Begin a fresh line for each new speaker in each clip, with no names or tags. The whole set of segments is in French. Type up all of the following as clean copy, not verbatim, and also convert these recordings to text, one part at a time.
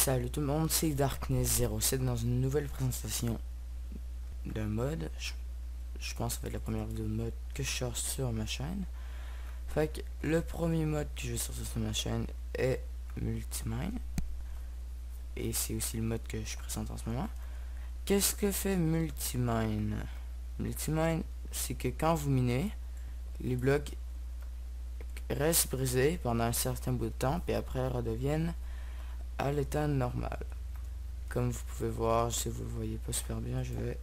Salut tout le monde, c'est Darkness07 dans une nouvelle présentation d'un mode. Je pense que ça va être la première vidéo de mode que je sors sur ma chaîne. Fait que le premier mode que je vais sortir sur ma chaîne est Multimine. Et c'est aussi le mode que je présente en ce moment. Qu'est-ce que fait Multimine? Multimine, c'est que quand vous minez, les blocs restent brisés pendant un certain bout de temps, puis après redeviennent à l'état normal. Comme vous pouvez voir, si vous le voyez pas super bien, je vais...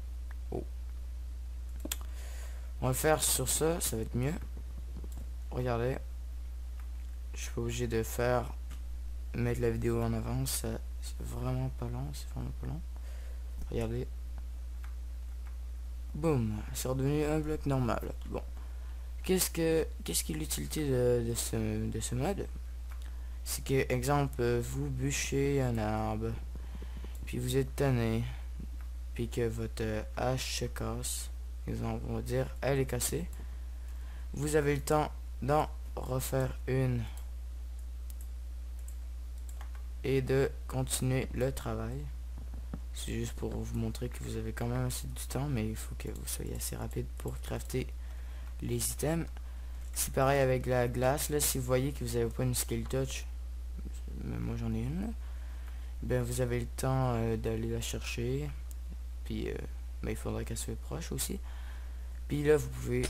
Oh. On va le faire sur ça, ça va être mieux. Regardez. Je suis pas obligé de mettre la vidéo en avance, c'est vraiment pas long, c'est vraiment pas long. Regardez. Boum, c'est redevenu un bloc normal. Bon. Qu'est-ce qui est l'utilité de ce mode? C'est que, exemple, vous bûchez un arbre, puis vous êtes tanné, puis que votre hache se casse, exemple, on va dire, elle est cassée, vous avez le temps d'en refaire une et de continuer le travail. C'est juste pour vous montrer que vous avez quand même assez du temps, mais il faut que vous soyez assez rapide pour crafter les items. C'est pareil avec la glace, là, si vous voyez que vous n'avez pas une skill touch, mais moi j'en ai une, là, ben vous avez le temps d'aller la chercher, puis ben, il faudrait qu'elle soit proche aussi, puis là vous pouvez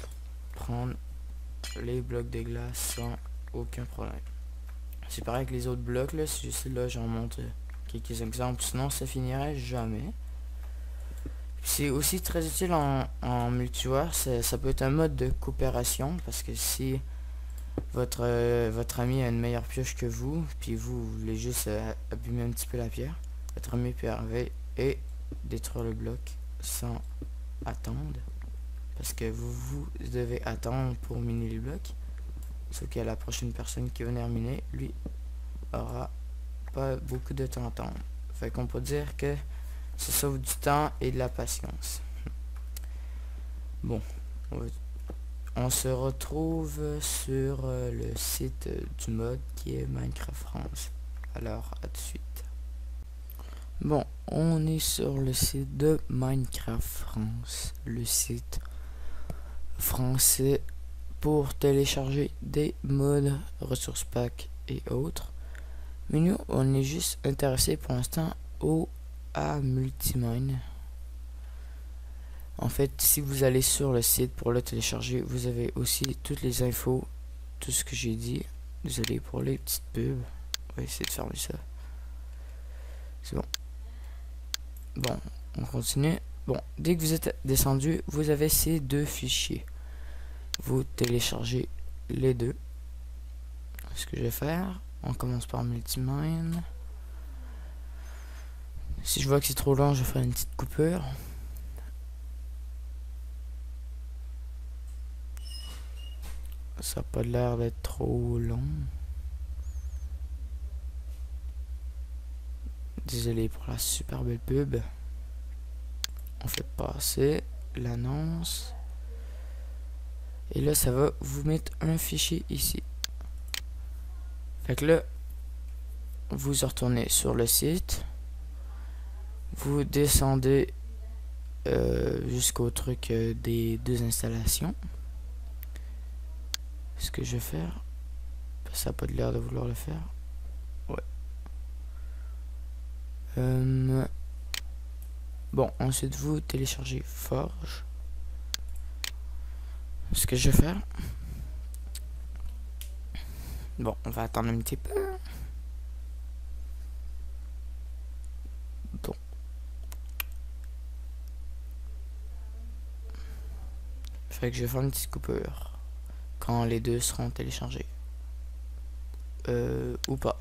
prendre les blocs de glace sans aucun problème. C'est pareil avec les autres blocs, là, c'est juste là j'en montre quelques exemples, sinon ça finirait jamais. C'est aussi très utile en multijoueur, ça peut être un mode de coopération, parce que si votre ami a une meilleure pioche que vous, puis vous voulez juste abîmer un petit peu la pierre, votre ami peut arriver et détruire le bloc sans attendre, parce que vous devez attendre pour miner les blocs, sauf que la prochaine personne qui va venir miner, lui, aura pas beaucoup de temps à attendre. Fait qu'on peut dire que ça sauve du temps et de la patience. Bon, on se retrouve sur le site du mode qui est Minecraft France. Alors, à tout de suite. Bon, on est sur le site de Minecraft France, le site français pour télécharger des mods, ressources pack et autres. Mais nous, on est juste intéressé pour l'instant à Multimine. En fait, si vous allez sur le site pour le télécharger, vous avez aussi toutes les infos, tout ce que j'ai dit. Désolé pour les petites pubs. On va essayer de fermer ça. C'est bon. Bon, on continue. Bon, dès que vous êtes descendu, vous avez ces deux fichiers. Vous téléchargez les deux. Ce que je vais faire, on commence par Multimine. Si je vois que c'est trop long, je vais faire une petite coupure. Ça n'a pas l'air d'être trop long. Désolé pour la super belle pub. On fait passer l'annonce. Et là, ça va vous mettre un fichier ici. Fait que là, vous retournez sur le site. Vous descendez jusqu'au truc des deux installations. Ce que je vais faire, ça n'a pas l'air de vouloir le faire. Ouais. Bon, ensuite vous téléchargez Forge. Ce que je vais faire. Bon, on va attendre un petit peu. Bon. Fait que je vais faire une petite coupure quand les deux seront téléchargés. Ou pas.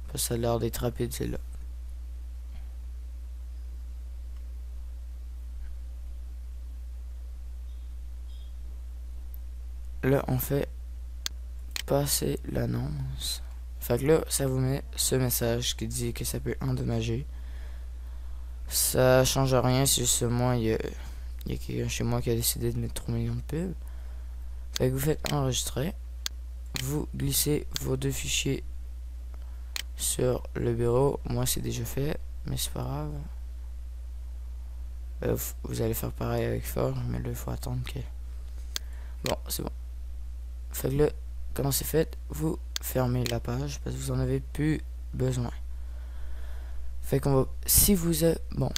Parce que ça a l'air d'être rapide celle-là. Là, on fait passer l'annonce. Fait que là, ça vous met ce message qui dit que ça peut endommager. Ça change rien, c'est juste moi, il y a quelqu'un chez moi qui a décidé de mettre 3 millions de pubs. Fait que vous faites enregistrer. Vous glissez vos deux fichiers sur le bureau. Moi c'est déjà fait, mais c'est pas grave. Vous allez faire pareil avec Forge, mais là il faut attendre que... Bon, c'est bon. Fait que là, quand c'est fait, vous fermez la page parce que vous en avez plus besoin. Fait qu'on va... Si vous avez... Bon,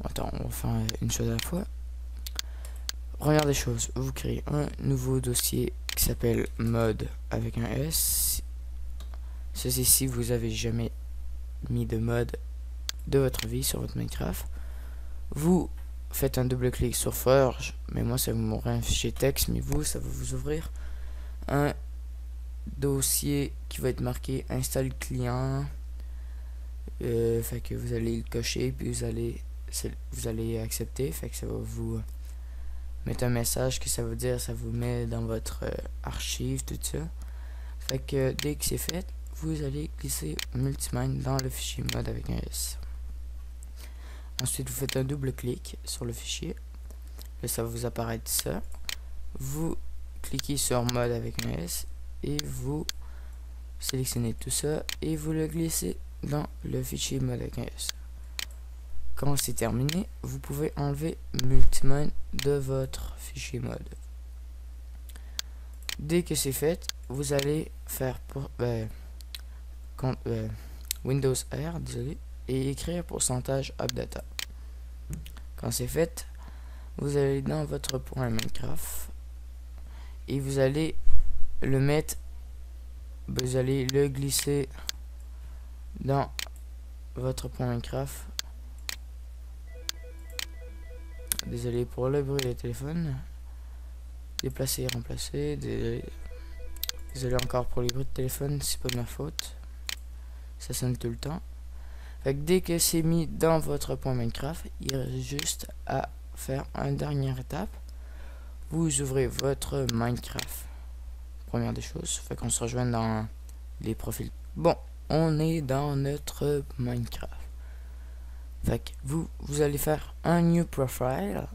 attends, on va faire une chose à la fois. Première des choses, vous créez un nouveau dossier qui s'appelle mode avec un S. Ceci si vous avez jamais mis de mode de votre vie sur votre Minecraft. Vous faites un double clic sur Forge, mais moi ça vous m'aura un fichier texte, mais vous ça va vous ouvrir un dossier qui va être marqué installe client. Fait que vous allez le cocher, puis vous allez accepter. Fait que ça va vous mettre un message que ça veut dire, ça vous met dans votre archive, tout ça. Fait que dès que c'est fait, vous allez glisser multimine dans le fichier mode avec un S. Ensuite vous faites un double clic sur le fichier, là ça va vous apparaître ça. Vous cliquez sur mode avec un S et vous sélectionnez tout ça et vous le glissez dans le fichier mode avec un S. Quand c'est terminé, vous pouvez enlever multimine de votre fichier mode. Dès que c'est fait, vous allez faire pour Windows R, désolé, et écrire pourcentage updata. Quand c'est fait, vous allez dans votre point Minecraft et vous allez le mettre, vous allez le glisser dans votre point Minecraft. Désolé pour le bruit des téléphones. Déplacer, remplacer. Désolé encore pour les bruits de téléphone, c'est pas de ma faute. Ça sonne tout le temps. Fait que dès que c'est mis dans votre point Minecraft, il reste juste à faire une dernière étape. Vous ouvrez votre Minecraft. Première des choses. Fait qu'on se rejoint dans les profils. Bon, on est dans notre Minecraft. Fait que vous allez faire un new profile.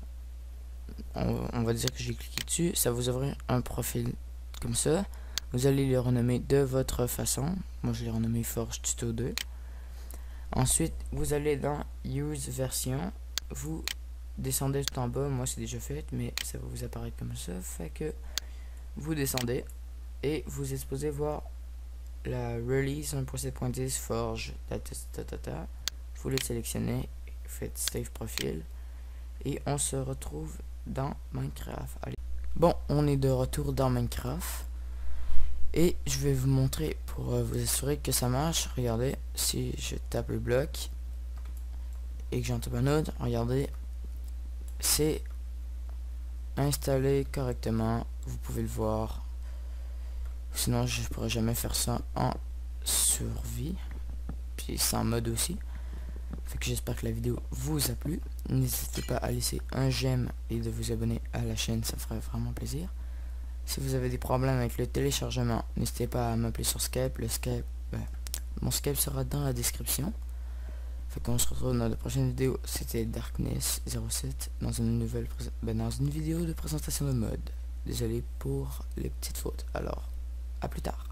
On va dire que j'ai cliqué dessus. Ça vous ouvre un profil comme ça. Vous allez le renommer de votre façon. Moi je l'ai renommé Forge Tuto 2. Ensuite vous allez dans Use version. Vous descendez tout en bas. Moi c'est déjà fait, mais ça va vous apparaître comme ça. Fait que vous descendez et vous êtes supposé voir la release 1.7.10 Forge. Vous le sélectionnez, faites save profil et on se retrouve dans Minecraft. Allez. Bon, on est de retour dans Minecraft et je vais vous montrer pour vous assurer que ça marche. Regardez, si je tape le bloc et que j'en tape un autre, regardez, c'est installé correctement. Vous pouvez le voir. Sinon, je pourrais jamais faire ça en survie, puis sans mode aussi. Fait que j'espère que la vidéo vous a plu. N'hésitez pas à laisser un j'aime et de vous abonner à la chaîne, ça ferait vraiment plaisir. Si vous avez des problèmes avec le téléchargement, n'hésitez pas à m'appeler sur Skype. Mon Skype sera dans la description. Fait qu'on se retrouve dans la prochaine vidéo. C'était Darkness07 dans une vidéo de présentation de mode. Désolé pour les petites fautes. Alors, à plus tard.